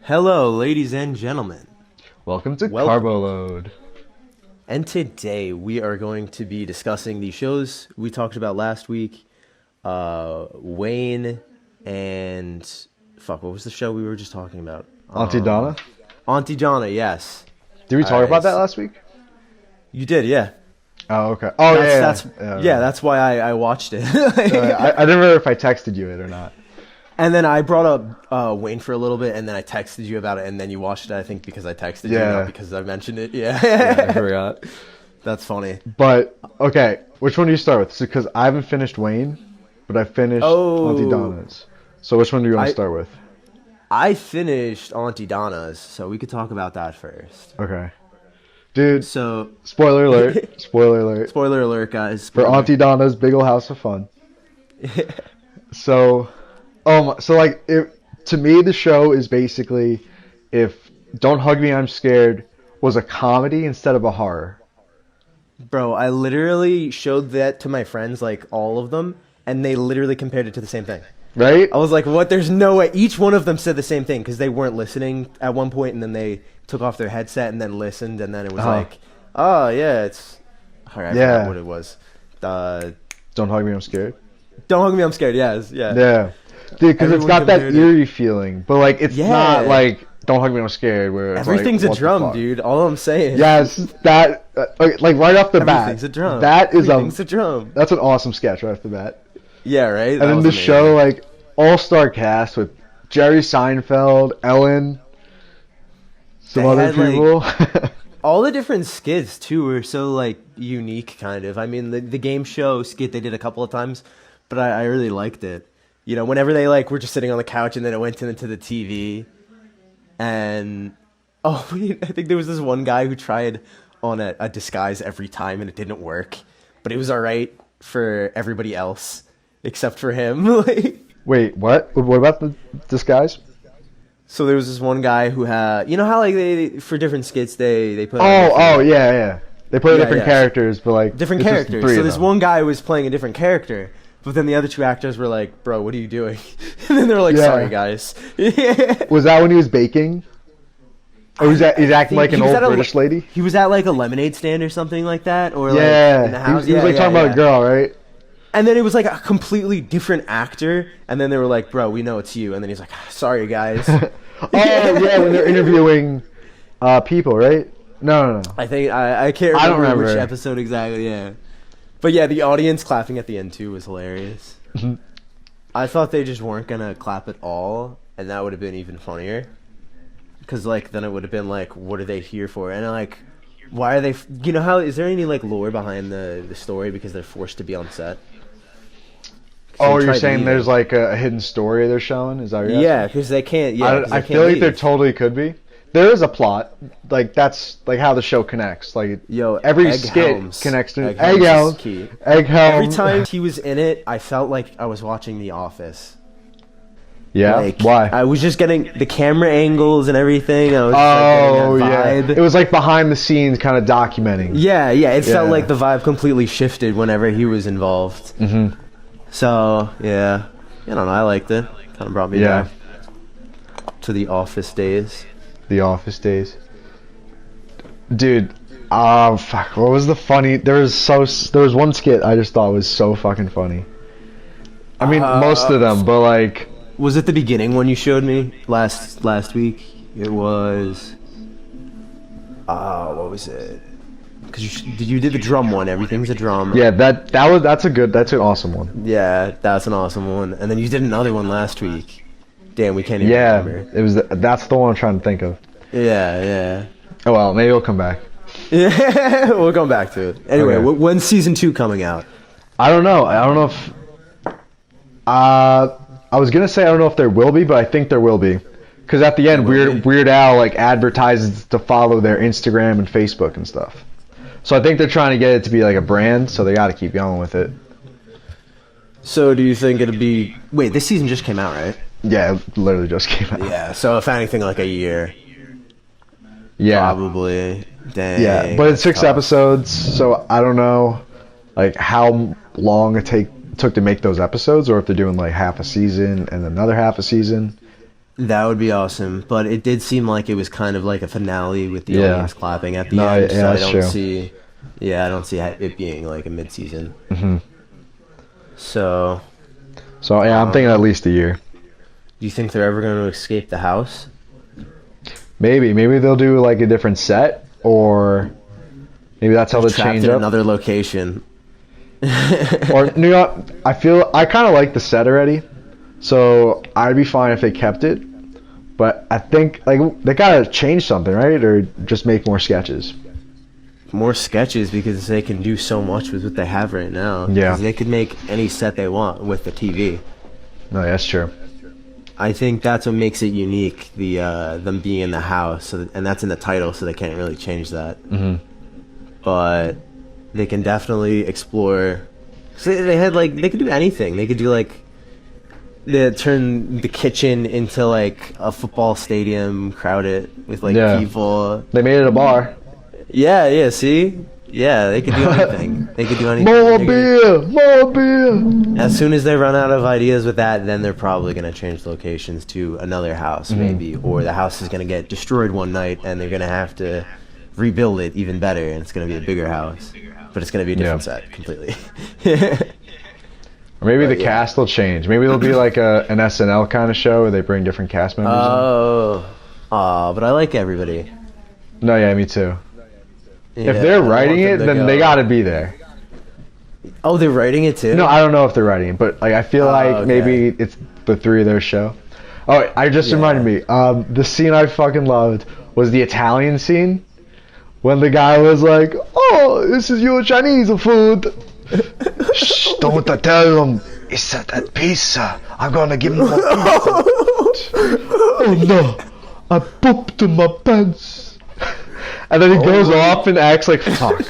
Hello, ladies and gentlemen. Welcome to Welcome. Carbo Load. And today we are going to be discussing the shows we talked about last week. Wayne and what was the show we were just talking about? Auntie Donna? Auntie Donna, yes. Did we talk about that last week? You did, yeah. Oh, okay. Oh, That's why I watched it. I didn't remember if I texted you it or not. And then I brought up Wayne for a little bit, and then I texted you about it, and then you watched it, I think, because I texted you, not because I mentioned it. Yeah, I forgot. That's funny. But, okay, which one do you start with? Because I haven't finished Wayne, but I finished Auntie Donna's. So which one do you want to start with? I finished Auntie Donna's, so we could talk about that first. Okay. Dude, so spoiler alert. Spoiler alert. Spoiler alert, guys. For Auntie Donna's Big Ol' House of Fun. So... to me, the show is basically if Don't Hug Me, I'm Scared was a comedy instead of a horror. Bro, I literally showed that to my friends, like all of them, and they literally compared it to the same thing. Right? I was like, what? There's no way. Each one of them said the same thing because they weren't listening at one point, and then they took off their headset and then listened, and then it was like, oh, yeah, it's... All right, I forgot what it was. Don't Hug Me, I'm Scared? Don't Hug Me, I'm Scared, yes. Yeah. Dude, because it's got that eerie feeling, but like it's not like Don't Hug Me, I'm Scared. Where it's everything's a drum, dude. All I'm saying. Yes, that like right off the bat. Everything's a drum. Everything's a drum. That's an awesome sketch right off the bat. Yeah, right. And then the show, like all-star cast with Jerry Seinfeld, Ellen, some other people. All the different skits too were so like unique, kind of. I mean, the game show skit they did a couple of times, but I really liked it. You know, whenever they were just sitting on the couch and then it went into the TV. And, I think there was this one guy who tried on a disguise every time and it didn't work. But it was all right for everybody else except for him. Wait, what? What about the disguise? So there was this one guy who had, you know how they for different skits they put... Yeah. They play different characters, but like... Different characters. So this one guy was playing a different character. But then the other two actors were like, bro, what are you doing? And then they were like, sorry, guys. Was that when he was baking? Or he's acting like an old British lady? He was at like a lemonade stand or something like that? Or like in the house? He was like talking about a girl, right? And then it was like a completely different actor. And then they were like, bro, we know it's you. And then he's like, sorry, guys. When they're interviewing people, right? No. I think, I can't remember which episode exactly, yeah. But yeah, the audience clapping at the end too was hilarious. I thought they just weren't gonna clap at all, and that would have been even funnier. Because like then it would have been like, what are they here for? And like, why are they? You know how? Is there any like lore behind the story because they're forced to be on set? Oh, you're saying there's like a hidden story they're showing? Is that what you're asking? Yeah, because they can't. Yeah, I feel like there totally could be. There is a plot, like that's like how the show connects. Like every skit connects to Egg Helms. Egg Helms. Every time he was in it, I felt like I was watching The Office. Yeah, like, why? I was just getting the camera angles and everything. I was getting that vibe. It was like behind the scenes, kind of documenting. Yeah. It felt like the vibe completely shifted whenever he was involved. Mm-hmm. So yeah, I don't know. I liked it. Kind of brought me back to the Office days. The Office days. Dude, fuck, what was the funny... There was one skit I just thought was so fucking funny. I mean, most of them, but like... Was it the beginning one you showed me last week? It was... what was it? Because you did the drum one, everything's a drum. Yeah, that's an awesome one. Yeah, that's an awesome one. And then you did another one last week. Damn, we can't even remember. That's the one I'm trying to think of. Yeah. Oh well, maybe we'll come back. Yeah, we'll come back to it. Anyway, when's season 2 coming out? I don't know. If... I was gonna say I don't know if there will be, but I think there will be. Because at the end, Weird Al like advertises to follow their Instagram and Facebook and stuff. So I think they're trying to get it to be like a brand, so they got to keep going with it. So do you think it'll be... Wait, this season just came out, right? Yeah, it literally just came out. Yeah, so if anything, like a year. Yeah. Probably. Dang. Yeah, but it's 6 episodes, so I don't know like how long it took to make those episodes, or if they're doing like half a season and another half a season. That would be awesome, but it did seem like it was kind of like a finale with the Yeah. audience clapping at the No, end. yeah, So I that's don't true. see, yeah, I don't see it being like a mid-season. Hmm. So, So yeah, I'm thinking at least a year. do you think they're ever going to escape the house? Maybe they'll do like a different set, or maybe that's how they Trapped change in up. another location. Or you know, I kind of like the set already, so I'd be fine if they kept it. But I think like they gotta change something, right? Or just make more sketches. More sketches, because they can do so much with what they have right now. Yeah. 'Cause they could make any set they want with the TV. No, that's true. I think that's what makes it unique, the them being in the house, and that's in the title, so they can't really change that. Hmm. But they can definitely explore. So they had like they could do anything. They could do like they turn the kitchen into like a football stadium, crowd it with like Yeah. people. They made it a bar. Yeah. See, yeah, they could do anything. They could do anything. More They could- beer, more beer. As soon as they run out of ideas with that, then they're probably going to change locations to another house, maybe. Or the house is going to get destroyed one night, and they're going to have to rebuild it even better, and it's going to be a bigger house. But it's going to be a different set, completely. Or maybe the yeah. cast will change. Maybe it'll be like an SNL kind of show where they bring different cast members. But I like everybody. In. No, yeah, me too. Yeah, If they're I writing want it, them to then go. they got to be there. Oh, they're writing it too? No, I don't know if they're writing it, but like I feel like okay. maybe it's the three of their show. Oh, I just Yeah. reminded me. The scene I fucking loved was the Italian scene when the guy was like, "Oh, this is your Chinese food." Shh, don't tell them. It's that pizza. I'm gonna give them a pizza. Oh no, I pooped in my pants. And then he goes off and acts like fuck.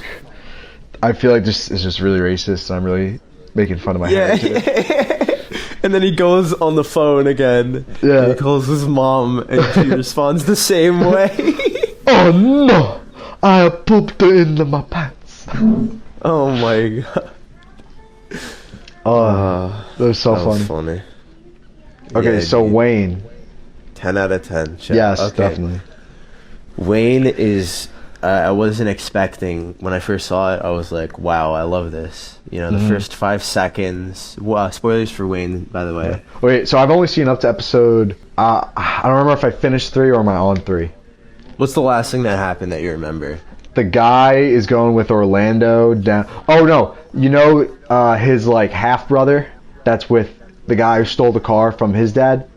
I feel like this is just really racist. I'm really making fun of my Yeah. heritage. And then he goes on the phone again. Yeah. And he calls his mom, and she responds the same way. Oh no, I pooped in my pants. Oh my god. Oh, that was so That was funny. funny. Okay, Yeah, so dude. Wayne. 10 out of 10. Check. Yes, Okay. definitely. Wayne is. I wasn't expecting when I first saw it. I was like, "Wow, I love this." You know, the first 5 seconds. Spoilers for Wayne, by the way. Wait, so I've only seen up to episode. I don't remember if I finished 3 or am I on 3. What's the last thing that happened that you remember? The guy is going with Orlando down. Oh no, you know his like half brother. That's with the guy who stole the car from his dad,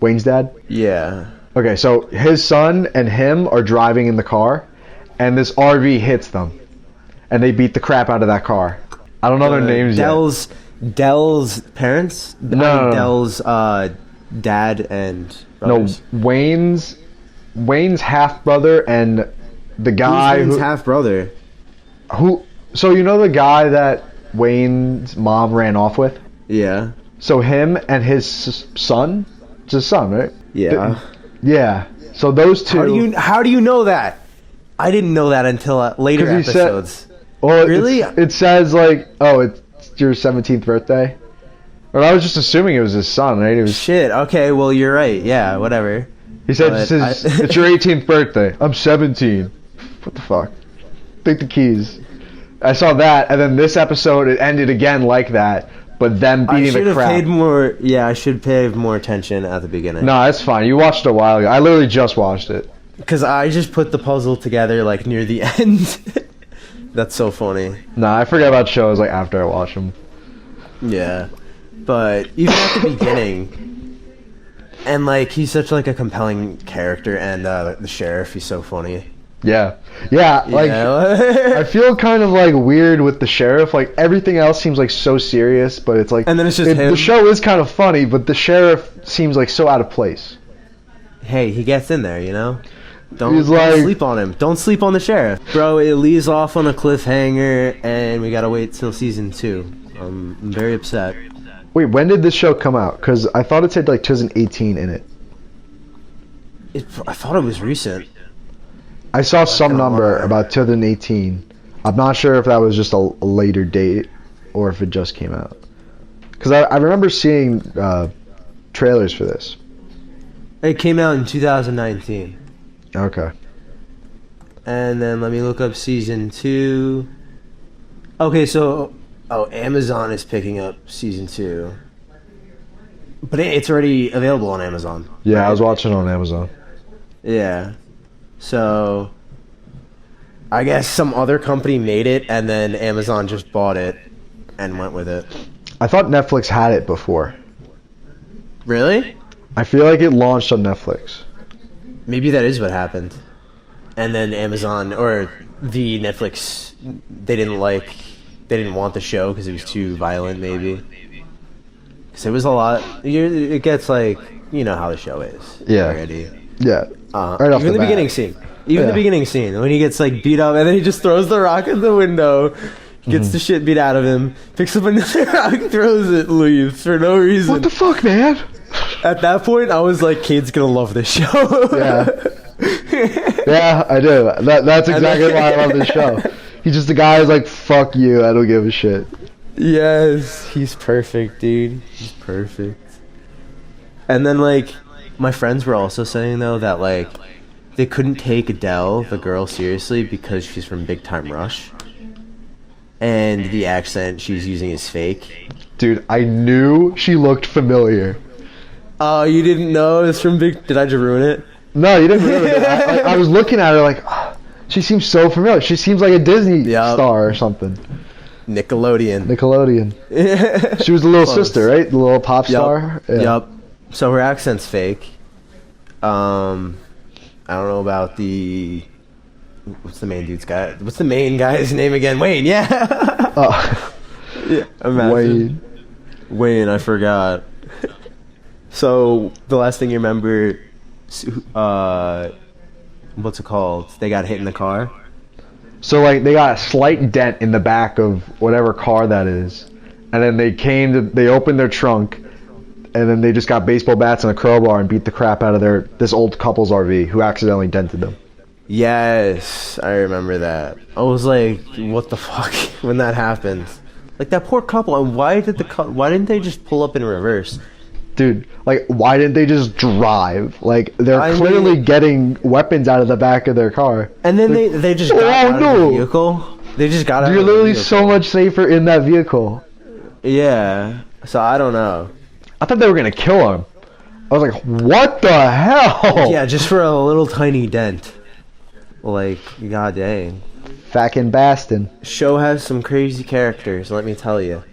Wayne's dad. Yeah. Okay, so his son and him are driving in the car, and this RV hits them, and they beat the crap out of that car. I don't know their names Dell's parents? No. Dell's dad and yet. brothers. No, Wayne's half brother and the guy Who's who, half brother? who. So you know the guy that Wayne's mom ran off with? Yeah. So him and his son. It's his son, right? Yeah. Yeah. So those two. How do you know that? I didn't know that until later 'Cause he said- episodes. Well, Really? It says like, oh, it's your 17th birthday. Or I was just assuming it was his son, right? It was. Shit. Okay. Well, you're right. Yeah. Whatever. He said, But it's your 18th birthday. I'm 17. What the fuck? Take the keys. I saw that, and then this episode, it ended again like that, but them I beating should the have crap. paid more. Yeah, I should pay more attention at the beginning. No, that's fine. You watched it a while ago. I literally just watched it. Because I just put the puzzle together like near the end. That's so funny. No, I forget about shows like after I watch them. Yeah, but even at the beginning, and like he's such like a compelling character, and the sheriff, he's so funny. Yeah, like I Yeah. feel kind of like weird with the sheriff. Like everything else seems like so serious, but it's like, And then it's just him. The show is kind of funny, but the sheriff seems like so out of place. Hey, he gets in there, you know. Don't He's like- sleep on him. Don't sleep on the sheriff, bro. It leaves off on a cliffhanger, and we gotta wait till season 2. I'm very upset. Wait, when did this show come out? Because I thought it said like 2018 in it. I thought it was recent. I saw some gonna number lie. about 2018. I'm not sure if that was just a later date or if it just came out. Because I remember seeing trailers for this. It came out in 2019. Okay. And then let me look up season 2. Okay, so Amazon is picking up season 2. But it's already available on Amazon. Yeah, right? I was watching on Amazon. Yeah. So I guess some other company made it and then Amazon just bought it and went with it. I thought Netflix had it before. Really? I feel like it launched on Netflix. Maybe that is what happened. And then Amazon or the Netflix they didn't want the show because it was too violent maybe. Cuz it was a lot it gets like, you know how the show is already. Yeah. Right off even the bat. beginning scene. The beginning scene when he gets like beat up and then he just throws the rock in the window, gets the shit beat out of him, picks up another rock, throws it, leaves for no reason. What the fuck, man? At that point, I was like, "Kate's gonna love this show." Yeah. Yeah, I do. That's exactly why I love this show. He's just the guy who's like, "Fuck you, I don't give a shit." Yes, he's perfect, dude. He's perfect. And then like, my friends were also saying though that like, they couldn't take Adele, the girl, seriously because she's from Big Time Rush, and the accent she's using is fake. Dude, I knew she looked familiar. Oh, you didn't know it's from Big? Did I just ruin it? No, you didn't really. I was looking at her like, oh, she seems so familiar. She seems like a Disney star or something. Nickelodeon. She was the little sister, right? The little pop star. Yeah. Yep. So her accent's fake. I don't know about the. What's the main dude's guy? What's the main guy's name again? Wayne. Yeah. Yeah. Imagine. Wayne. I forgot. So the last thing you remember, what's it called? They got hit in the car. So like they got a slight dent in the back of whatever car that is, and then they opened their trunk, and then they just got baseball bats and a crowbar and beat the crap out of this old couple's RV who accidentally dented them. Yes, I remember that. I was like, what the fuck when that happened? Like that poor couple. And why didn't they just pull up in reverse? Dude, like, why didn't they just drive? Like, they're clearly getting weapons out of the back of their car. And then they just got out of the vehicle. They just got out of the vehicle. You're literally so much safer in that vehicle. Yeah. So, I don't know. I thought they were going to kill him. I was like, what the hell? Yeah, just for a little tiny dent. Like, god dang. Fucking Bastin. Show has some crazy characters, let me tell you.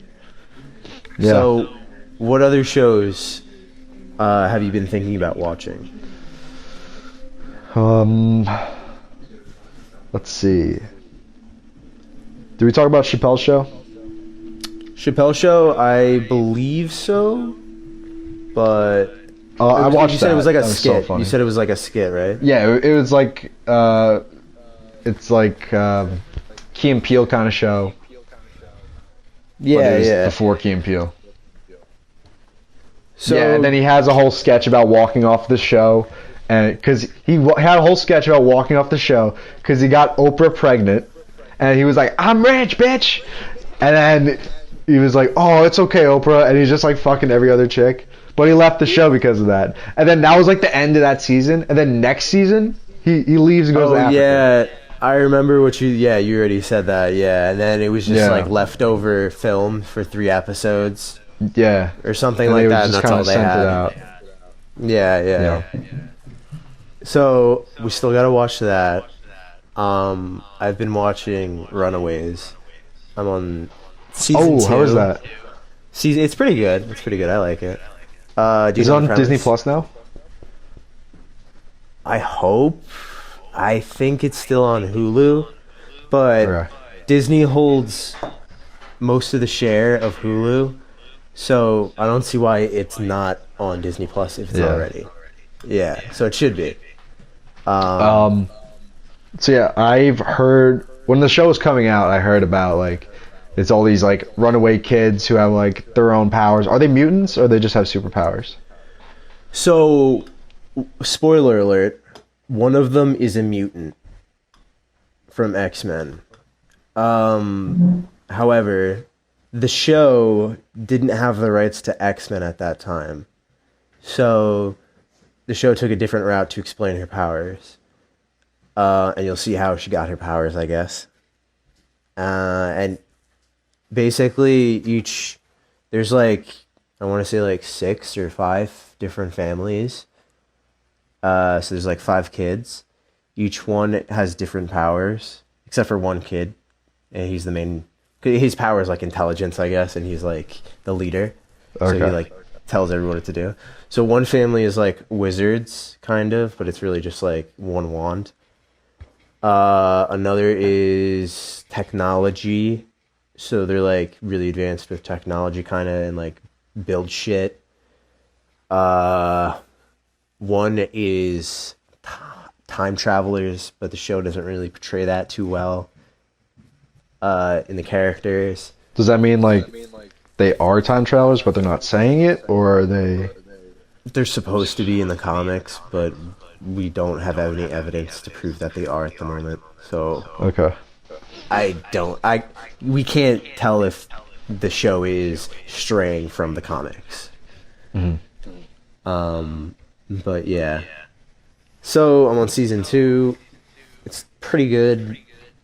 Yeah. So, what other shows have you been thinking about watching? Let's see. Did we talk about Chappelle's show? Chappelle Show, I believe so, but I watched. You said it was like a skit. So you said it was like a skit, right? Yeah, it was like it's like Key and Peele kind of show. Yeah, yeah. Before Key and Peele. So, yeah, and then he has a whole sketch about walking off the show, and because he had a whole sketch about walking off the show because he got Oprah pregnant, and he was like, "I'm rich, bitch," and then he was like, "Oh, it's okay, Oprah," and he's just like fucking every other chick, but he left the show because of that, and then that was like the end of that season, and then next season he leaves and goes to Africa. Yeah, I remember what you already said that, yeah, and then it was just like leftover film for 3 episodes. Yeah, or something like that. And that's all they had. Yeah. So we still gotta watch that. I've been watching Runaways. I'm on season 2. How is that? It's pretty good. I like it. Is it on Disney Plus now? I hope. I think it's still on Hulu, but Disney holds most of the share of Hulu. So I don't see why it's not on Disney Plus if it's already. Yeah, so it should be. So yeah, I've heard when the show was coming out, I heard about like it's all these like runaway kids who have like their own powers. Are they mutants or they just have superpowers? So, spoiler alert, one of them is a mutant from X-Men. However, the show didn't have the rights to X-Men at that time. So the show took a different route to explain her powers. And you'll see how she got her powers, I guess. And basically there's like, I want to say like 6 or 5 different families. So there's like 5 kids. Each one has different powers, except for one kid. And he's the main, his power is like intelligence, I guess. And he's like the leader. Okay. So he like tells everyone what to do. So one family is like wizards, kind of, but it's really just like one wand. Another is technology. So they're like really advanced with technology, kind of, and like build shit. One is time travelers, but the show doesn't really portray that too well in the characters. Does that mean like they are time travelers, but they're not saying it, or are they? They're supposed to be in the comics, but we don't have any evidence to prove that they are at the moment. So Okay. we can't tell if the show is straying from the comics. But yeah. So I'm on season 2. It's pretty good.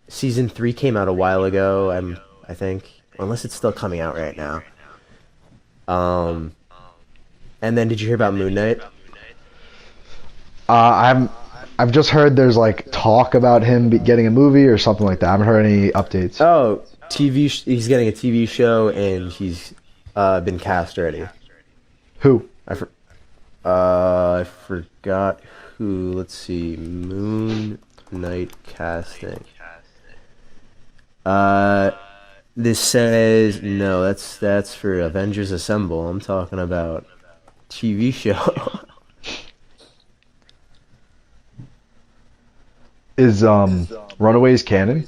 Season 3 came out a while ago, I think. Unless it's still coming out right now. And then did you hear about Moon Knight? I've just heard there's like talk about him getting a movie or something like that. I haven't heard any updates. Oh, he's getting a TV show and he's been cast already. Who? I forgot who. Let's see. Moon Knight casting. This says no. That's for Avengers Assemble. I'm talking about TV show. Is Runaways canon?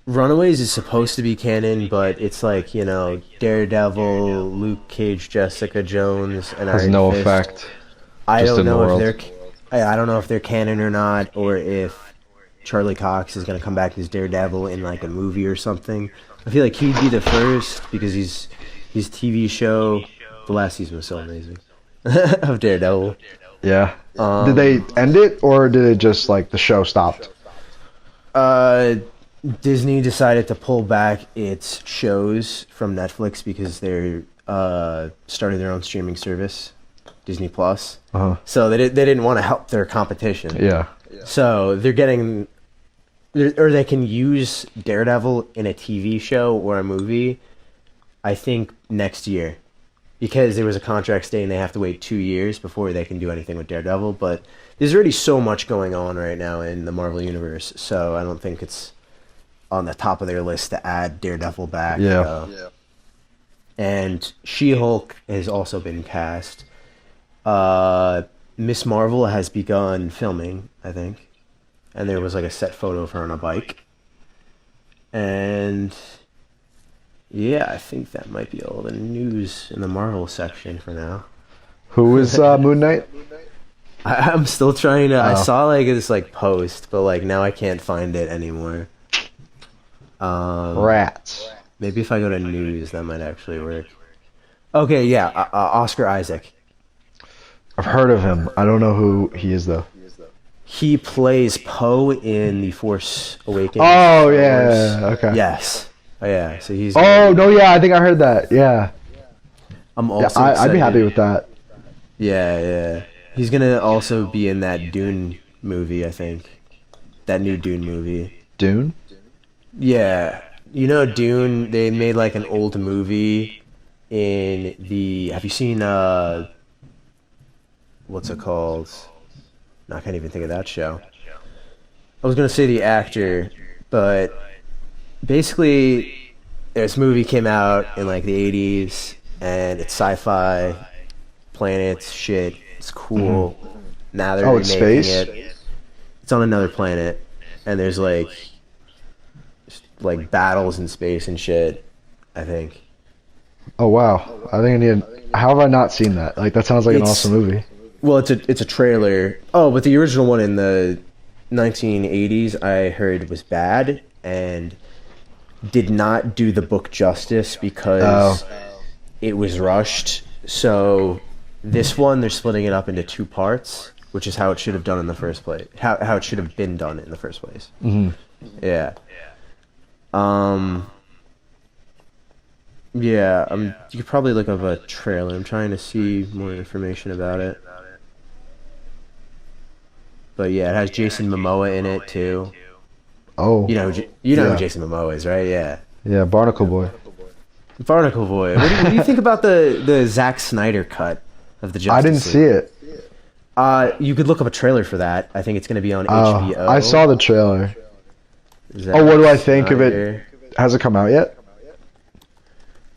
Runaways is supposed to be canon, but it's like, Daredevil, Luke Cage, Jessica Jones, and Has Iron no Fist. effect. I just don't in the know world. if I don't know if they're canon or not, or if Charlie Cox is gonna come back as Daredevil in like a movie or something. I feel like he'd be the first because his TV show, the last season was so amazing of Daredevil. Yeah. Did they end it, or did it just like the show stopped? Disney decided to pull back its shows from Netflix because they're started their own streaming service, Disney Plus. So they didn't want to help their competition. Yeah. So they're getting, or they can use Daredevil in a TV show or a movie, I think next year, because there was a contract stating they have to wait 2 years before they can do anything with Daredevil. But there's already so much going on right now in the Marvel Universe, so I don't think it's on the top of their list to add Daredevil back. Yeah. And She-Hulk has also been cast. Miss Marvel has begun filming, I think. And there was like a set photo of her on a bike. And yeah, I think that might be all the news in the Marvel section for now. Who is Moon Knight? I'm still trying to. I Oh. saw like this like post, but like now I can't find it anymore. Rats. Maybe if I go to news, that might actually work. Okay, yeah, Oscar Isaac. I've heard of him. I don't know who he is though. He plays Poe in The Force Awakens. Oh yeah. Okay. Yes. Oh yeah. So he's. Oh no, yeah. I think I heard that. Yeah. I'm Yeah, also. I'd be happy excited. with that. Yeah. He's gonna also be in that Dune movie, I think. That new Dune movie. Dune. Yeah. Dune, they made like an old movie in the... Have you seen, what's it called? No, I can't even think of that show. I was going to say the actor, but basically this movie came out in like the 80s, and it's sci-fi, planets, shit. It's cool. Now they're It's remaking space? it. It's on another planet, and there's like battles in space and shit, I think. Oh wow. I think I need. How have I not seen that? Like that sounds like an It's- awesome movie. Well, it's a trailer. Oh, but the original one in the 1980s I heard was bad and did not do the book justice because it was rushed. So This one, they're splitting it up into 2 parts, which is how it should have done in the first place. How it should have been done in the first place. Mhm. Yeah. Yeah. You could probably look up a trailer. I'm trying to see more information about it. But yeah, it has Jason Momoa in it too. Oh. You know Yeah. who Jason Momoa is, right? Yeah. Yeah, Barnacle Boy. Barnacle Boy. What do you think about the Zack Snyder cut of the Justice I didn't League? see it. You could look up a trailer for that. I think it's going to be on Oh, HBO. I saw the trailer. Zack Oh, what do I think of Snyder. it? Has it come out yet?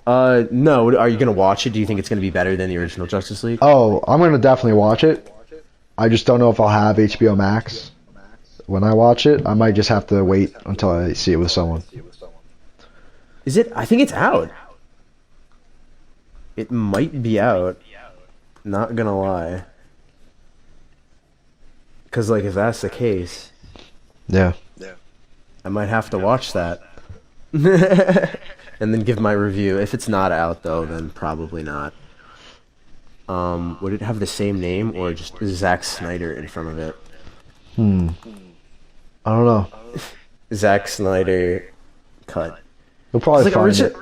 No. Are you going to watch it? Do you think it's going to be better than the original Justice League? Oh, I'm gonna definitely watch it. I just don't know if I'll have HBO Max when I watch it. I might just have to wait until I see it with someone. Is it? I think it's out. It might be out. Not gonna lie. Because, like, if that's the case, Yeah. I might have to watch that. And then give my review. If it's not out, though, then probably not. Would it have the same name or just Zack Snyder in front of it? I don't know. Zack Snyder cut. We'll probably It's like find it.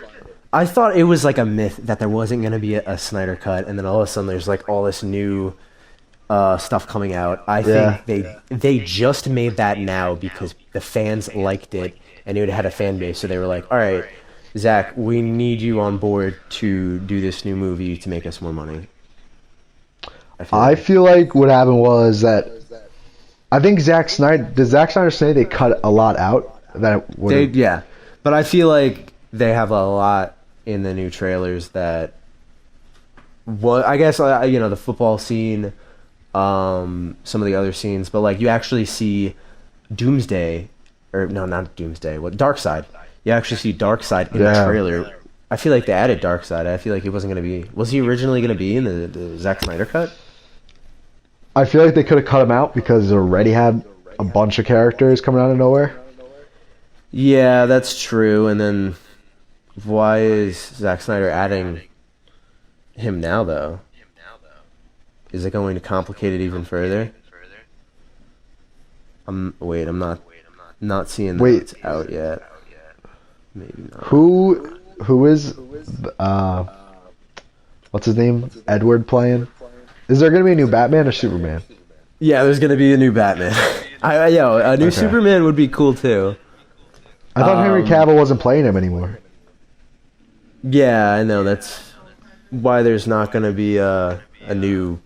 I thought it was like a myth that there wasn't going to be a Snyder cut, and then all of a sudden there's like all this new stuff coming out. I think they just made that now because the fans liked it and it had a fan base, so they were like, all right, Zach, we need you on board to do this new movie to make us more money. I feel like what happened was that I think Zack Snyder say they cut a lot out? Yeah, but I feel like they have a lot in the new trailers that, well, I guess the football scene, some of the other scenes, but like you actually see Doomsday, or no, not Doomsday, Darkseid. You actually see Darkseid in the trailer. I feel like they added Darkseid. I feel like he wasn't going to be. Was he originally going to be in the Zack Snyder cut? I feel like they could have cut him out because they already had a bunch of characters coming out of nowhere. Yeah, that's true. And then why is Zack Snyder adding him now, though? Is it going to complicate it even further? I'm not seeing that it's out yet. Maybe not. Who is what's his name? Edward playing? Is there going to be a new Batman or Superman? Yeah, there's going to be a new Batman. A new Superman would be cool too. I thought Henry Cavill wasn't playing him anymore. Yeah, I know. That's why there's not going to be a new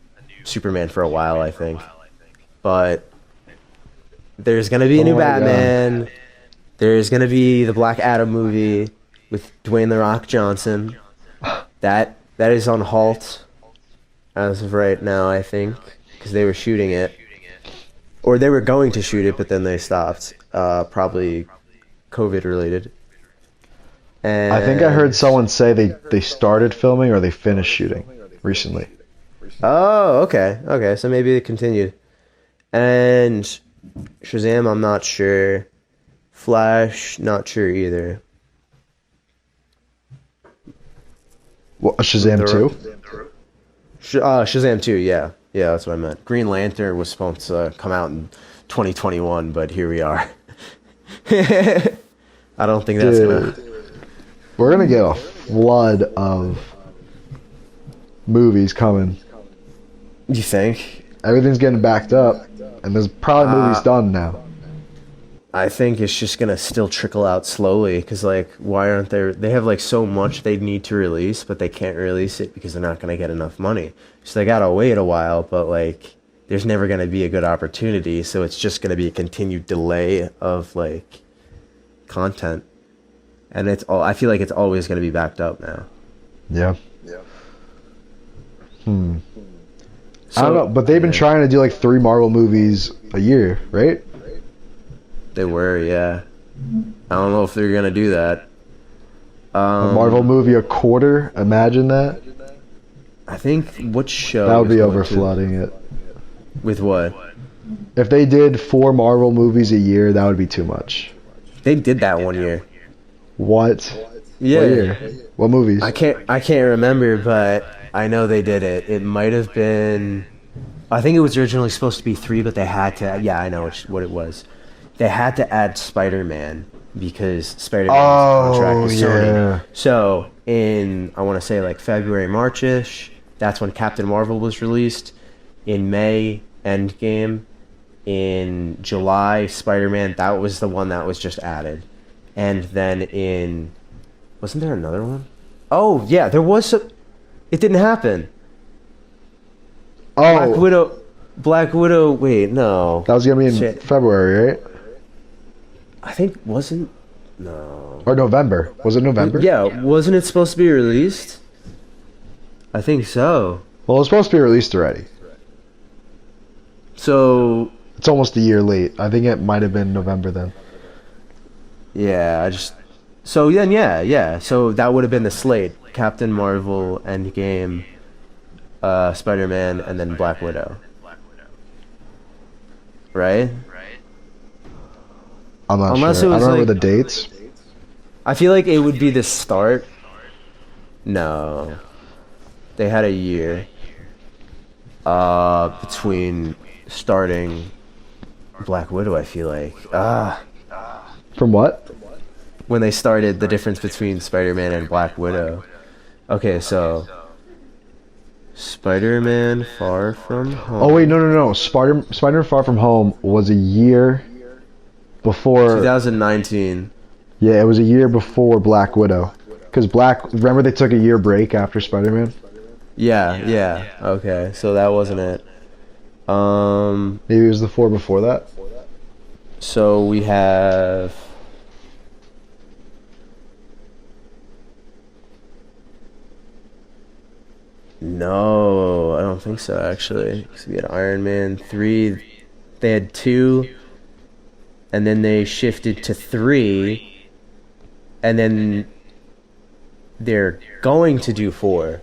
Superman for a while, I think. But there's going to be a new Batman. God. There's going to be the Black Adam movie with Dwayne "The Rock" Johnson. That is on halt as of right now, I think, because they were shooting it. Or they were going to shoot it, but then they stopped. Probably COVID related. And I think I heard someone say they started filming or they finished shooting recently. Oh, okay. Okay, so maybe it continued. And Shazam, I'm not sure. Flash, not sure either. What, Shazam 2? Shazam 2, yeah. Yeah, that's what I meant. Green Lantern was supposed to come out in 2021, but here we are. I don't think that's gonna... We're gonna get a flood of movies coming. You think? Everything's getting backed up, and there's probably movies done now. I think it's just gonna still trickle out slowly, because like, why aren't there? They have like so much they need to release, but they can't release it because they're not gonna get enough money. So they gotta wait a while, but like, there's never gonna be a good opportunity, so it's just gonna be a continued delay of like content, and I feel like it's always gonna be backed up now. Yeah. So, I don't know, but they've been trying to do like 3 Marvel movies a year, right? They were, yeah. I don't know if they're gonna do that. A Marvel movie a quarter? Imagine that. I think what show? That would be over flooding it. With what? If they did 4 Marvel movies a year, that would be too much. They did that one year. What? Yeah. What year? What movies? I can't remember, but I know they did it. It might have been. I think it was originally supposed to be 3, but they had to. Yeah, I know what it was. They had to add Spider-Man because Spider-Man's contract with Sony. So in I want to say like February, March-ish, that's when Captain Marvel was released. In May, Endgame. In July, Spider-Man. That was the one that was just added. And then in wasn't there another one? Oh yeah, there was some. It didn't happen. Oh, Black Widow. Wait, no. that was gonna be in February, right? I think wasn't. No. Or November? Was it November? Yeah, wasn't it supposed to be released? I think so. Well, it was supposed to be released already. So It's almost a year late. I think it might have been November then. yeah, So then yeah. So that would have been the slate: Captain Marvel, Endgame, Spider-Man, and then Black Widow. Right? I'm not Unless sure. it I was don't remember like- the dates. I feel like it would be the start. No. They had a year between starting Black Widow, I feel like. From what? When they started the difference between Spider-Man and Black Widow. Okay, so Spider-Man Far From Home. Oh wait, no. Spider-Man Far From Home was a year before. 2019. Yeah, it was a year before Black Widow. Because remember they took a year break after Spider-Man? Yeah. Okay, so that wasn't it. Maybe it was the 4 before that. So we have No, I don't think so actually. 'Cause we had Iron Man 3. They had 2 and then they shifted to 3 and then they're going to do 4.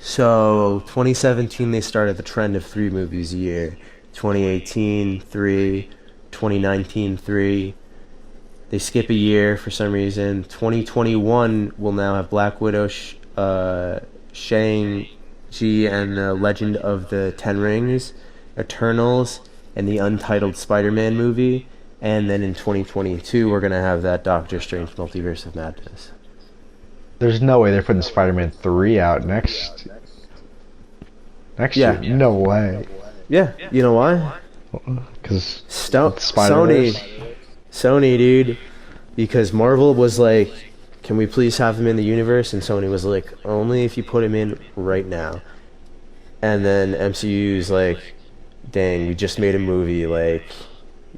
So 2017 they started the trend of 3 movies a year. 2018 3, 2019 3. They skip a year for some reason. 2021 will now have Black Widow, Shang-Chi and the Legend of the Ten Rings, Eternals, and the untitled Spider-Man movie. And then in 2022 we're gonna have that Doctor Strange Multiverse of Madness. There's no way they're putting Spider-Man 3 out next year. No way. Yeah, you know why? Because Sony, dude. Because Marvel was like, can we please have him in the universe? And Sony was like, only if you put him in right now. And then MCU's like, dang, we just made a movie, like,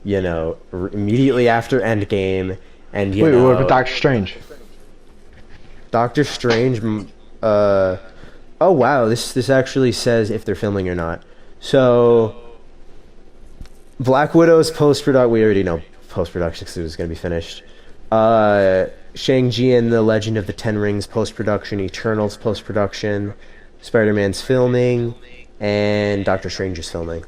you know, immediately after Endgame. And you know, what about Doctor Strange? Doctor Strange, oh wow, this actually says if they're filming or not. So, Black Widow's post-production, we already know post-production because it was going to be finished. Shang-Chi and the Legend of the Ten Rings post-production, Eternals post-production, Spider-Man's filming, and Doctor Strange is filming.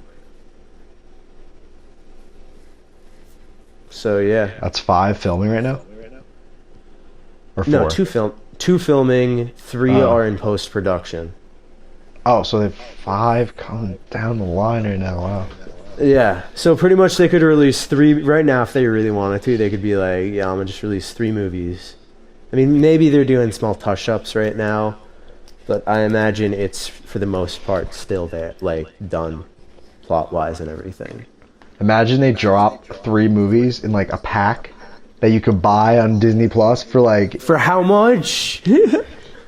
So yeah. That's 5 filming right now? Or 4? No, 2 filming, 3 are in post-production. Oh, so they have 5 coming down the line right now. Wow. Yeah, so pretty much they could release 3 right now if they really wanted to. They could be like, yeah, I'm gonna just release 3 movies. I mean, maybe they're doing small touch-ups right now, but I imagine it's for the most part still there, like done, plot-wise and everything. Imagine they drop 3 movies in like a pack that you could buy on Disney Plus for like. For how much?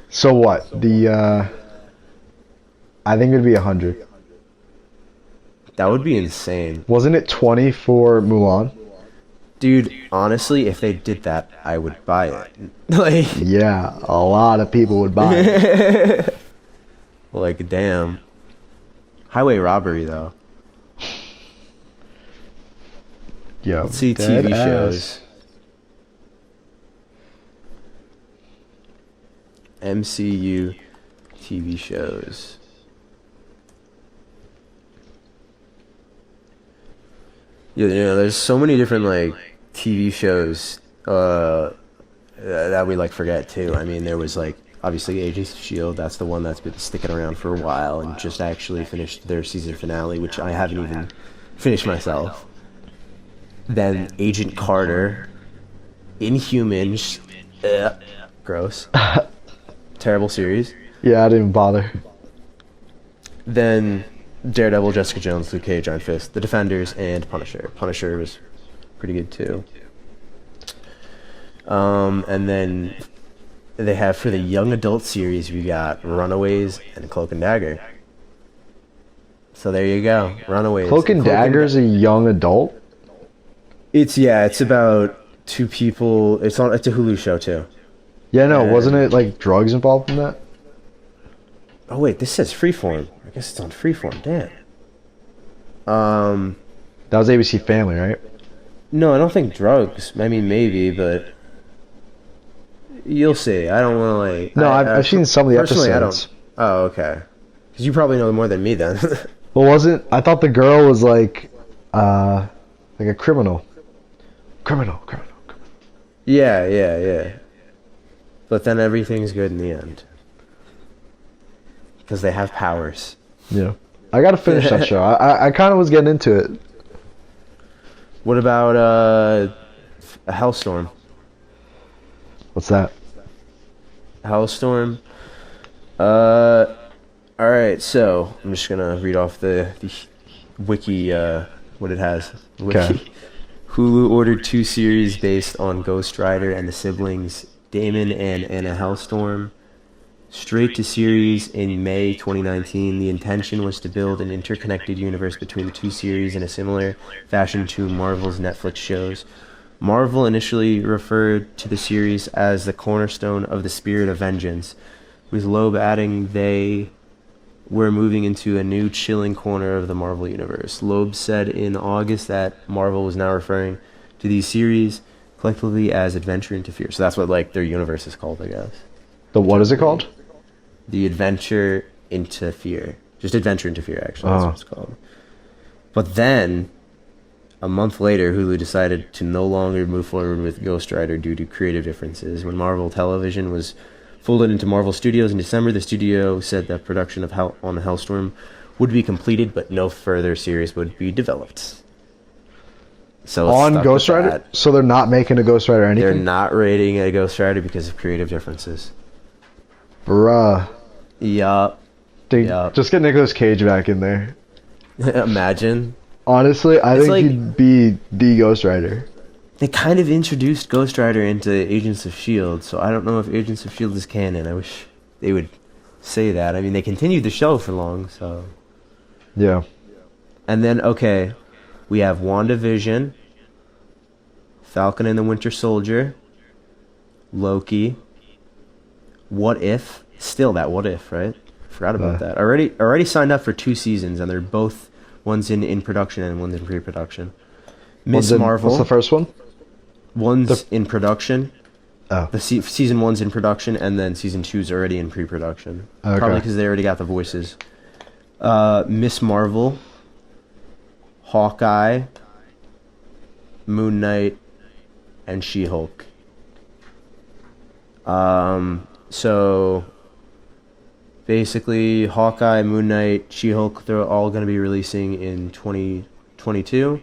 So what? I think it'd be 100. That would be insane. Wasn't it 20 for Mulan? Dude, honestly, if they did that, I would buy it. Like, yeah, a lot of people would buy it. Like, damn. Highway robbery, though. Yo, Let's see TV shows. MCU TV shows. Yeah, there's so many different like TV shows that we like forget too. I mean, there was like obviously Agents of Shield. That's the one that's been sticking around for a while and just actually finished their season finale, which I haven't even finished myself. Then Agent Carter, Inhumans, gross, terrible series. Yeah, I didn't even bother. Then Daredevil, Jessica Jones, Luke Cage, Iron Fist, The Defenders, and Punisher. Punisher was pretty good too. And then they have for the young adult series, we got Runaways and Cloak and Dagger. So there you go, Runaways. Cloak and Dagger is a young adult? It's about two people. It's a Hulu show too. Yeah, no, wasn't it like drugs involved in that? Oh wait, this says Freeform. I guess it's on Freeform. Damn. That was ABC Family, right? No, I don't think drugs. I mean, maybe, but you'll see. I don't want to like. No, I've seen some of the personally, episodes. I don't. Oh, okay. Because you probably know more than me then. Well, I thought the girl was like a criminal. Criminal. Yeah. But then everything's good in the end. Because they have powers. Yeah. I gotta finish that show. I kind of was getting into it. What about a Hellstorm? What's that? Hellstorm. Alright, so I'm just gonna read off the wiki, what it has. Wiki. Okay. Hulu ordered 2 series based on Ghost Rider and the siblings Damon and Anna Hellstorm. Straight to series in May 2019. The intention was to build an interconnected universe between the 2 series in a similar fashion to Marvel's Netflix shows. Marvel initially referred to the series as the cornerstone of the Spirit of Vengeance, with Loeb adding they were moving into a new chilling corner of the Marvel universe. Loeb said in August that Marvel was now referring to these series collectively as Adventure into Fear. So that's what like their universe is called, I guess. The what is it called? The Adventure into Fear. Just Adventure into Fear, actually. That's what it's called. But then, a month later, Hulu decided to no longer move forward with Ghost Rider due to creative differences. When Marvel Television was folded into Marvel Studios in December, the studio said that production of on Hellstorm would be completed, but no further series would be developed. So on Ghost Rider? So they're not making a Ghost Rider or anything? They're not rating a Ghost Rider because of creative differences. Bruh. Yup. Just get Nicolas Cage back in there. Imagine. Honestly, I think he'd be the Ghost Rider. They kind of introduced Ghost Rider into Agents of S.H.I.E.L.D., so I don't know if Agents of S.H.I.E.L.D. is canon. I wish they would say that. I mean, they continued the show for long, so... Yeah. And then, okay, we have WandaVision, Falcon and the Winter Soldier, Loki, What If, still that What If, right? Forgot about that. Already signed up for 2 seasons, and they're both, one's in production and one's in pre-production. Miss Marvel. What's the first one? One's in production. Oh. The season 1's in production, and then season 2's already in pre-production. Okay. Probably because they already got the voices. Miss Marvel, Hawkeye, Moon Knight, and She-Hulk. So basically, Hawkeye, Moon Knight, She-Hulk, they're all going to be releasing in 2022.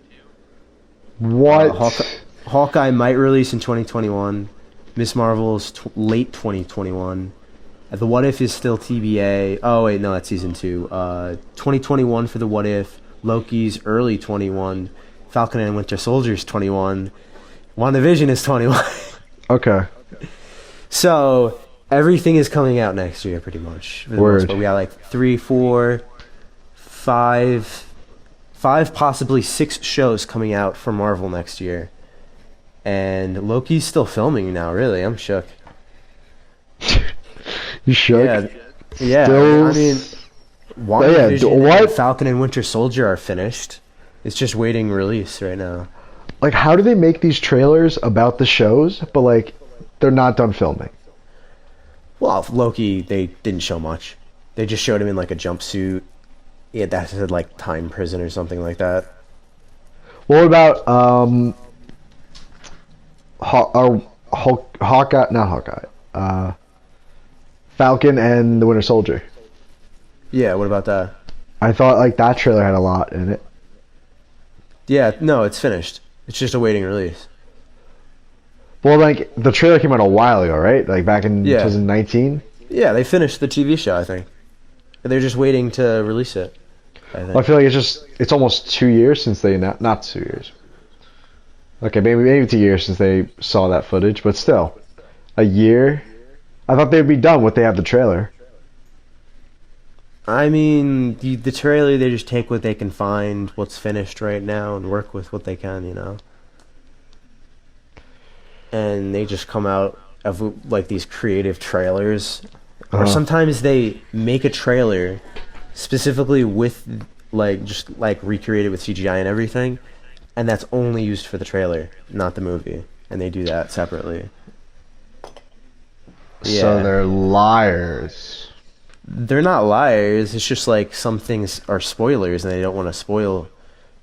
What? Hawkeye might release in 2021. Miss Marvel's late 2021. The What If is still TBA. Oh wait, no, that's season 2. 2021 for the What If. Loki's early 21. Falcon and Winter Soldier's 21. WandaVision is 21. Okay. So everything is coming out next year, pretty much. For the most part. We got like 3, 4, 5, possibly 6 shows coming out for Marvel next year. And Loki's still filming now, really. I'm shook. You shook? Yeah. Still... I mean, WandaVision and Falcon and Winter Soldier are finished. It's just waiting release right now. Like, how do they make these trailers about the shows, but, like, they're not done filming? Well, Loki, they didn't show much. They just showed him in, like, a jumpsuit. Yeah, that said, like, time prison or something like that. What about, Hawkeye, not Hawkeye, Falcon and the Winter Soldier. Yeah, what about that? I thought like that trailer had a lot in it. Yeah, no, it's finished. It's just awaiting release. Well, like the trailer came out a while ago, right? Like back in Yeah. 2019. Yeah, they finished the TV show, I think. They're just waiting to release it. I think. Well, I feel like it's almost 2 years since they not 2 years. Okay, maybe 2 years since they saw that footage, but still, a year. I thought they'd be done with they have the trailer. I mean, the trailer, they just take what they can find, what's finished right now, and work with what they can, you know? And they just come out of, like, these creative trailers. Or sometimes they make a trailer specifically with, like, just, like, recreated with CGI and everything, and that's only used for the trailer, not the movie. And they do that separately. So they're liars. They're not liars. It's just like some things are spoilers, and they don't want to spoil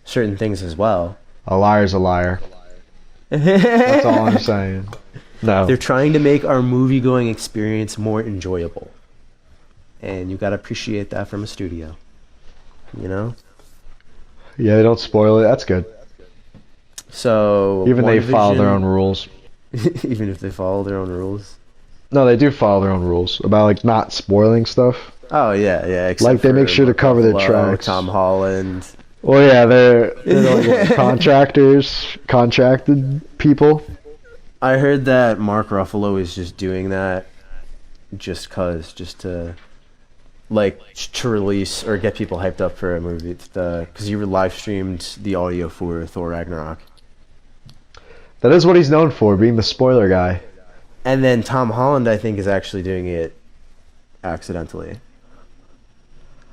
certain things as well. A liar's a liar. That's all I'm saying. No. They're trying to make our movie-going experience more enjoyable. And you gotta appreciate that from a studio. You know? Yeah, they don't spoil it. That's good. So... Even they follow their own rules. Even if they follow their own rules? No, they do follow their own rules about like not spoiling stuff. Oh, yeah. Like they make sure to cover their tracks. Tom Holland. Well, yeah, they're like contracted people. I heard that Mark Ruffalo is just doing that just to release or get people hyped up for a movie. Because he live streamed the audio for Thor Ragnarok. That is what he's known for, being the spoiler guy. And then Tom Holland, I think, is actually doing it accidentally.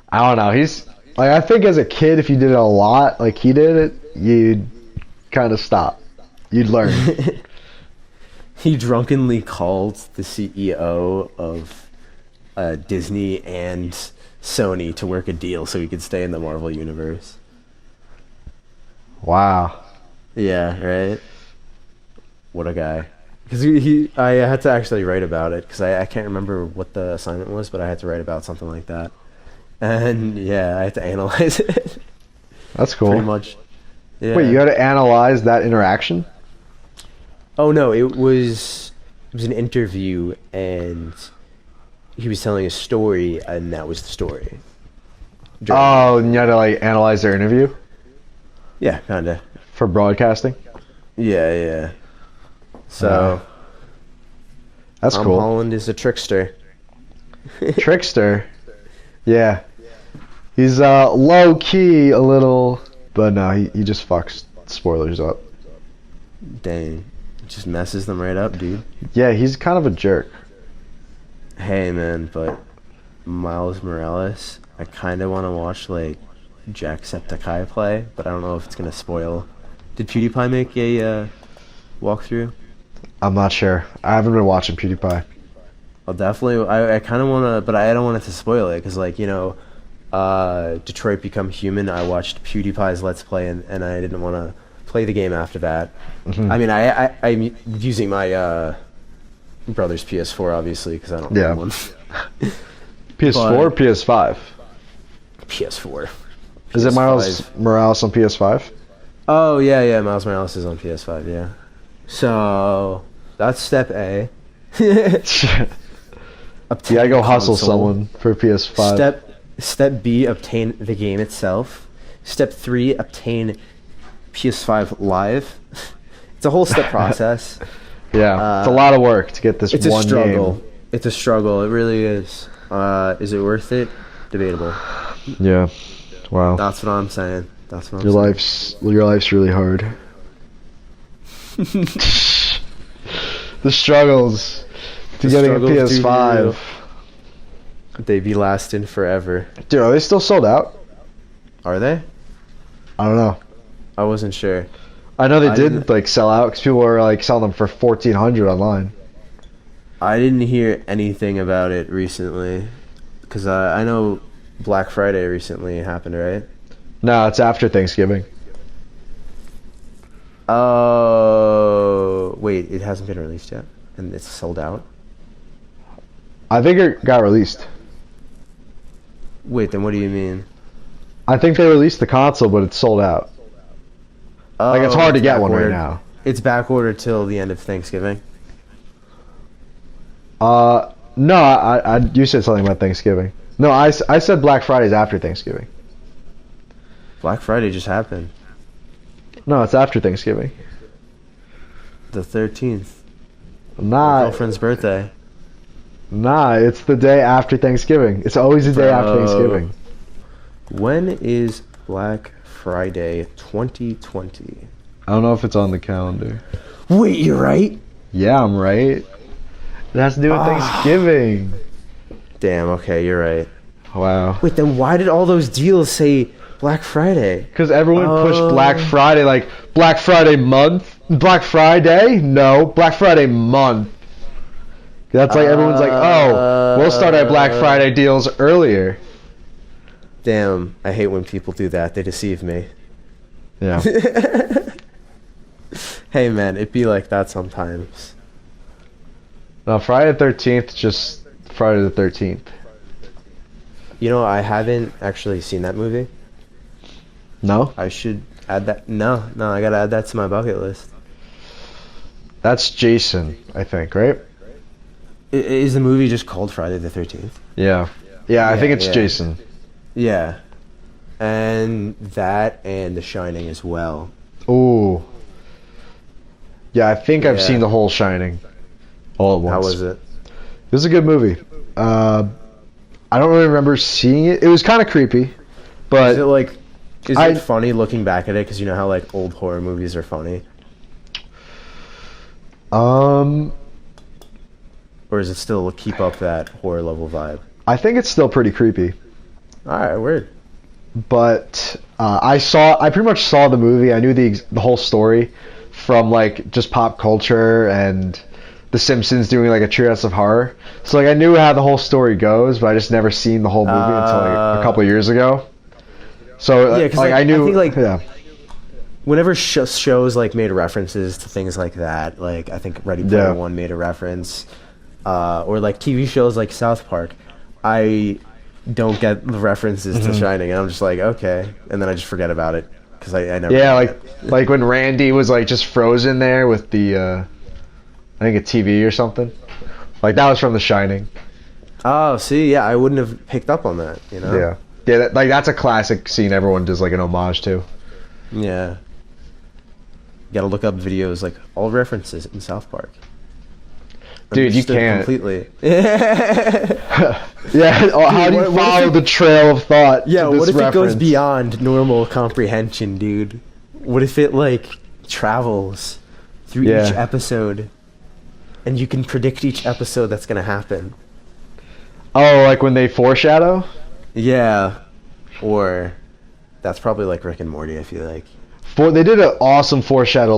I don't know. He's like, I think as a kid, if you did it a lot, like he did it, you'd kind of stop. You'd learn. He drunkenly called the CEO of Disney and Sony to work a deal so he could stay in the Marvel universe. Wow. Yeah, right? What a guy. Because I had to actually write about it, because I can't remember what the assignment was, but I had to write about something like that. And, yeah, I had to analyze it. That's cool. Pretty much. Yeah. Wait, you had to analyze that interaction? Oh, no, it was an interview, and he was telling a story, and that was the story. Oh, and you had to, like, analyze their interview? Yeah, kind of. For broadcasting? Yeah. So, that's Tom cool. Holland is a trickster. Trickster? Yeah. He's low key a little, but no, he just fucks spoilers up. Dang. Just messes them right up, dude. Yeah, he's kind of a jerk. Hey, man, but Miles Morales, I kind of want to watch, like, Jacksepticeye play, but I don't know if it's going to spoil. Did PewDiePie make a walkthrough? I'm not sure. I haven't been watching PewDiePie. I'll definitely... I kind of want to... But I don't want it to spoil it, because, like, you know, Detroit Become Human, I watched PewDiePie's Let's Play, and I didn't want to play the game after that. Mm-hmm. I mean, I'm using my brother's PS4, obviously, because I don't have one. PS4 or PS5? PS4. Is it Miles Morales on PS5? Oh, yeah, Miles Morales is on PS5, yeah. So, that's step A. You gotta go hustle someone for PS5. Step B, obtain the game itself. Step 3, obtain PS5 Live. It's a whole step process. Yeah, it's a lot of work to get this one game. It's a struggle. It's a struggle. It really is. Is it worth it? Debatable. Yeah. Wow. That's what I'm saying. Your life's really hard. The struggles to getting a PS5. They be lasting forever. Dude, are they still sold out? Are they? I don't know. I wasn't sure. I know they did like sell out because people were like selling them for $1,400 online. I didn't hear anything about it recently, because I know Black Friday recently happened, right? No, it's after Thanksgiving. Oh, wait, it hasn't been released yet, and it's sold out? I think it got released. Wait, then what do you mean? I think they released the console, but it's sold out. Like, it's hard to get one right now. It's back ordered till the end of Thanksgiving. No, you said something about Thanksgiving. No, I said Black Friday's after Thanksgiving. Black Friday just happened. No, it's after Thanksgiving. The 13th. Nah. My girlfriend's birthday. Nah, it's the day after Thanksgiving. It's always the day after Thanksgiving. When is Black Friday 2020? I don't know if it's on the calendar. Wait, you're right? Yeah, I'm right. It has to do with Thanksgiving. Damn, okay, you're right. Wow. Wait, then why did all those deals say Black Friday? Because everyone pushed Black Friday, like, Black Friday month? Black Friday? No, Black Friday month. That's like, everyone's like, oh, we'll start our Black Friday deals earlier. Damn, I hate when people do that. They deceive me. Yeah. Hey, man, it be like that sometimes. No, Friday the 13th, just Friday the 13th. You know, I haven't actually seen that movie. No? I should add that. No, I gotta add that to my bucket list. That's Jason, I think, right? Is the movie just called Friday the 13th? Yeah. Yeah, I think it's Jason. Yeah. And that and The Shining as well. Ooh. Yeah, I think I've seen The whole Shining all at once. How was it? It was a good movie. I don't really remember seeing it. It was kind of creepy, but is it funny looking back at it? Because you know how like old horror movies are funny. Or does it still keep up that horror level vibe? I think it's still pretty creepy. All right, weird. But I pretty much saw the movie. I knew the whole story from like just pop culture and The Simpsons doing like a Treehouse of Horror. So like I knew how the whole story goes, but I just never seen the whole movie until like a couple years ago. So yeah, because like, I knew. I think, whenever shows like made references to things like that, like I think Ready Player One made a reference, or like TV shows like South Park, I don't get the references to Shining, and I'm just like, okay, and then I just forget about it because I never. Yeah, like when Randy was like just frozen there with the, I think a TV or something, like that was from The Shining. Oh, see, yeah, I wouldn't have picked up on that, you know. Yeah, that's a classic scene. Everyone does like an homage to. Yeah. You gotta look up videos like all references in South Park. Dude, you can't. Completely. Yeah, how do you follow the trail of thought? Yeah, what if reference? it goes beyond normal comprehension, dude? What if it like travels through each episode, and you can predict each episode that's gonna happen? Oh, like when they foreshadow? Yeah, or that's probably like Rick and Morty. I feel like. They did an awesome foreshadow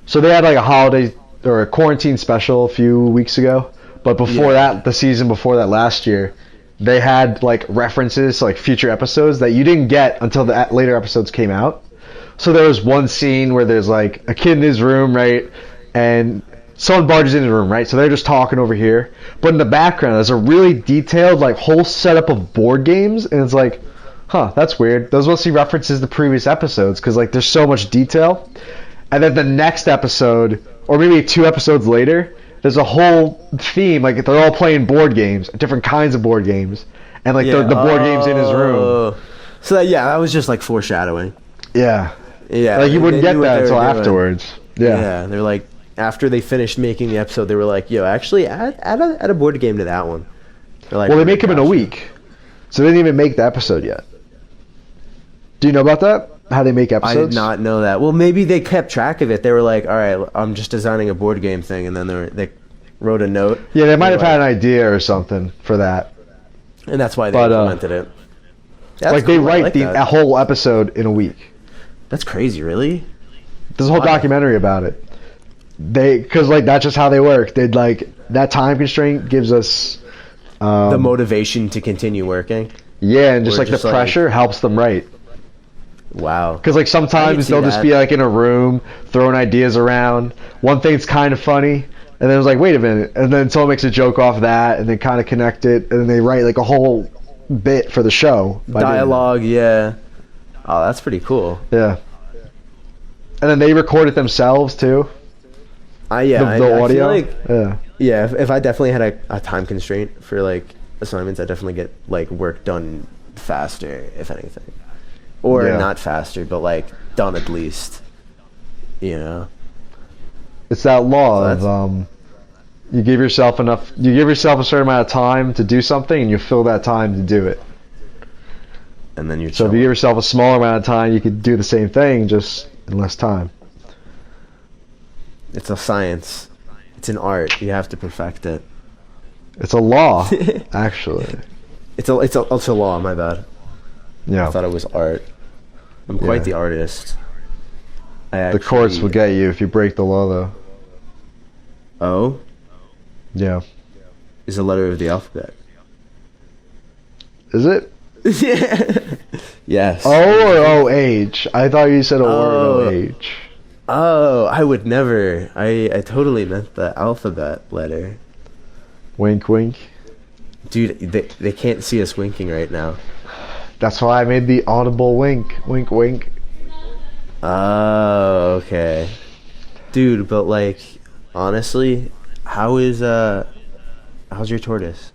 so they had like a holiday or a quarantine special a few weeks ago, but before that, the season before that last year, they had like references to like future episodes that you didn't get until the later episodes came out. So there was one scene where there's like a kid in his room, right, and someone barges in his room, right, so they're just talking over here, but in the background there's a really detailed like whole setup of board games, and it's like, huh, that's weird. Those must be references to previous episodes because like there's so much detail. And then the next episode, or maybe 2 episodes later, there's a whole theme. Like they're all playing board games, different kinds of board games, and like the board games in his room. So that was just like foreshadowing. Yeah. Yeah. Like you wouldn't get that until afterwards. Yeah. They're like after they finished making the episode, they were like, "Yo, actually add a board game to that one." Like, well, they make them in a week, so they didn't even make the episode yet. Do you know about that? How they make episodes? I did not know that. Well, maybe they kept track of it. They were like, all right, I'm just designing a board game thing, and then they wrote a note. Yeah, they might have had an idea or something for that. And that's why they implemented it. That's like cool. they write like a whole episode in a week. That's crazy, really? There's a whole documentary about it. Because like that's just how they work. They'd like that time constraint gives us the motivation to continue working. Yeah, and just like the pressure helps them write. Wow. Because like sometimes they'll just be like in a room throwing ideas around. One thing's kind of funny, And then it was like, wait a minute. And then someone makes a joke off that, and they kind of connect it, and then they write like a whole bit for the show. by doing that. Dialogue, yeah. Oh, that's pretty cool. Yeah. And then they record it themselves too. Yeah, The I feel audio. like, Yeah. yeah, if I definitely had a time constraint for like assignments, I definitely get like work done faster, if anything, or Yeah. not faster, but like done at least. You know. It's that law So of you give yourself a certain amount of time to do something, and you fill that time to do it. And then you're So if you give yourself a smaller amount of time, you could do the same thing just in less time. It's a science. It's an art. You have to perfect it. It's a law, actually. It's a law. My bad. Yeah. I thought it was art. I'm quite Yeah. the artist. The courts will get you if you break the law, though. O Yeah. is a letter of the alphabet. Is it? Yeah. Yes. O or OH? I thought you said a word OH. Oh, I would never. I totally meant the alphabet letter. Wink, wink. Dude, they can't see us winking right now. That's why I made the audible wink. Wink, wink. Oh, okay. Dude, but like, honestly, how's your tortoise?